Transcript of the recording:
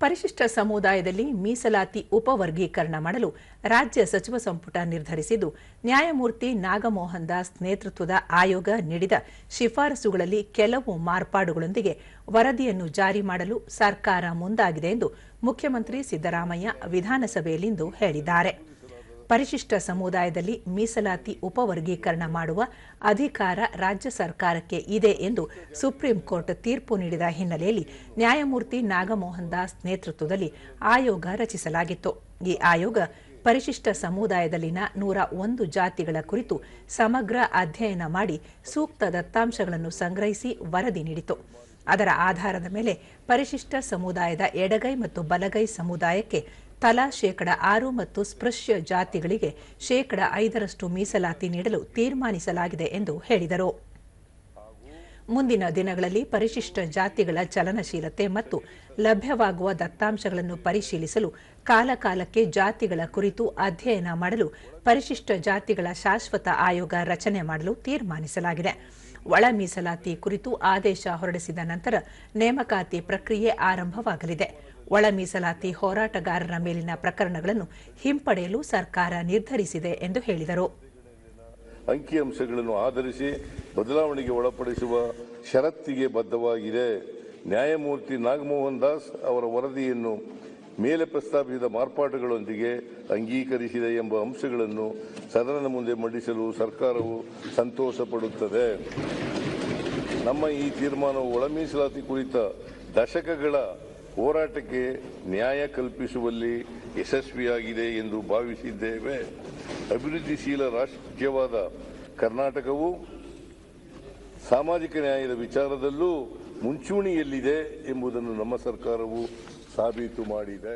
ಪರಿಶಿಷ್ಟ ಸಮುದಾಯದಲ್ಲಿ ಮೀಸಲಾತಿ ಉಪವರ್ಗೀಕರಣ ಮಾಡಲು ರಾಜ್ಯ ಸಚಿವ ಸಂಪುಟ ನಿರ್ಧರಿಸಿದ್ದು, ನ್ಯಾಯಮೂರ್ತಿ ನಾಗಮೋಹನ್ ದಾಸ್ ನೇತೃತ್ವದ ಆಯೋಗ ನೀಡಿದ ಶಿಫಾರಸುಗಳಲ್ಲಿ ಕೆಲವು ಮಾರ್ಪಾಡುಗಳೊಂದಿಗೆ ವರದಿಯನ್ನು ಜಾರಿ ಮಾಡಲು ಸರ್ಕಾರ ಮುಂದಾಗಿದೆ ಎಂದು ಮುಖ್ಯಮಂತ್ರಿ ಸಿದ್ದರಾಮಯ್ಯ ವಿಧಾನಸಭೆಯಲ್ಲಿಂದು ಹೇಳಿದ್ದಾರೆ. ಪರಿಶಿಷ್ಟ ಸಮುದಾಯದಲ್ಲಿ ಮೀಸಲಾತಿ ಉಪವರ್ಗೀಕರಣ ಮಾಡುವ ಅಧಿಕಾರ ರಾಜ್ಯ ಸರ್ಕಾರಕ್ಕೆ ಇದೆ ಎಂದು ಸುಪ್ರೀಂ ಕೋರ್ಟ್ ತೀರ್ಪು ನೀಡಿದ ಹಿನ್ನೆಲೆಯಲ್ಲಿ ನ್ಯಾಯಮೂರ್ತಿ ನಾಗಮೋಹನ್ ದಾಸ್ ನೇತೃತ್ವದಲ್ಲಿ ಆಯೋಗ ರಚಿಸಲಾಗಿತ್ತು. ಈ ಆಯೋಗ ಪರಿಶಿಷ್ಟ ಸಮುದಾಯದಲ್ಲಿನ 101 ಜಾತಿಗಳ ಕುರಿತು ಸಮಗ್ರ ಅಧ್ಯಯನ ಮಾಡಿ ಸೂಕ್ತ ದತ್ತಾಂಶಗಳನ್ನು ಸಂಗ್ರಹಿಸಿ ವರದಿ ನೀಡಿತು. ಅದರ ಆಧಾರದ ಮೇಲೆ ಪರಿಶಿಷ್ಟ ಸಮುದಾಯದ ಎಡಗೈ ಮತ್ತು ಬಲಗೈ ಸಮುದಾಯಕ್ಕೆ ತಲಾ 6% ಮತ್ತು ಸ್ಪೃಶ್ಯ ಜಾತಿಗಳಿಗೆ 5% ಮೀಸಲಾತಿ ನೀಡಲು ತೀರ್ಮಾನಿಸಲಾಗಿದೆ ಎಂದು ಹೇಳಿದರು. ಮುಂದಿನ ದಿನಗಳಲ್ಲಿ ಪರಿಶಿಷ್ಟ ಜಾತಿಗಳ ಚಲನಶೀಲತೆ ಮತ್ತು ಲಭ್ಯವಾಗುವ ದತ್ತಾಂಶಗಳನ್ನು ಪರಿಶೀಲಿಸಲು ಕಾಲಕಾಲಕ್ಕೆ ಜಾತಿಗಳ ಕುರಿತು ಅಧ್ಯಯನ ಮಾಡಲು ಪರಿಶಿಷ್ಟ ಜಾತಿಗಳ ಶಾಶ್ವತ ಆಯೋಗ ರಚನೆ ಮಾಡಲು ತೀರ್ಮಾನಿಸಲಾಗಿದೆ. ಒಳ ಮೀಸಲಾತಿ ಕುರಿತು ಆದೇಶ ಹೊರಡಿಸಿದ ನಂತರ ನೇಮಕಾತಿ ಪ್ರಕ್ರಿಯೆ ಆರಂಭವಾಗಲಿದೆ. ಒಳ ಮೀಸಲಾತಿ ಹೋರಾಟಗಾರರ ಮೇಲಿನ ಪ್ರಕರಣಗಳನ್ನು ಹಿಂಪಡೆಯಲು ಸರ್ಕಾರ ನಿರ್ಧರಿಸಿದೆ ಎಂದು ಹೇಳಿದರು. ಅಂಕಿಅಂಶಗಳನ್ನು ಆಧರಿಸಿ ಬದಲಾವಣೆಗೆ ಒಳಪಡಿಸುವ ಷರತ್ತಿಗೆ ಬದ್ಧವಾಗಿದೆ. ನ್ಯಾಯಮೂರ್ತಿ ನಾಗಮೋಹನ್ ದಾಸ್ ಅವರ ವರದಿಯನ್ನು ಮೇಲೆ ಪ್ರಸ್ತಾಪಿಸಿದ ಮಾರ್ಪಾಟುಗಳೊಂದಿಗೆ ಅಂಗೀಕರಿಸಿದೆ ಎಂಬ ಅಂಶಗಳನ್ನು ಸದನದ ಮುಂದೆ ಮಂಡಿಸಲು ಸರ್ಕಾರವು ಸಂತೋಷ ಪಡುತ್ತದೆ. ನಮ್ಮ ಈ ತೀರ್ಮಾನವು ಒಳ ಮೀಸಲಾತಿ ಕುರಿತ ದಶಕಗಳ ಹೋರಾಟಕ್ಕೆ ನ್ಯಾಯ ಕಲ್ಪಿಸುವಲ್ಲಿ ಯಶಸ್ವಿಯಾಗಿದೆ ಎಂದು ಭಾವಿಸಿದ್ದೇವೆ. ಅಭಿವೃದ್ಧಿಶೀಲ ರಾಜ್ಯವಾದ ಕರ್ನಾಟಕವು ಸಾಮಾಜಿಕ ನ್ಯಾಯದ ವಿಚಾರದಲ್ಲೂ ಮುಂಚೂಣಿಯಲ್ಲಿದೆ ಎಂಬುದನ್ನು ನಮ್ಮ ಸರ್ಕಾರವು ಸಾಬೀತು ಮಾಡಿದೆ.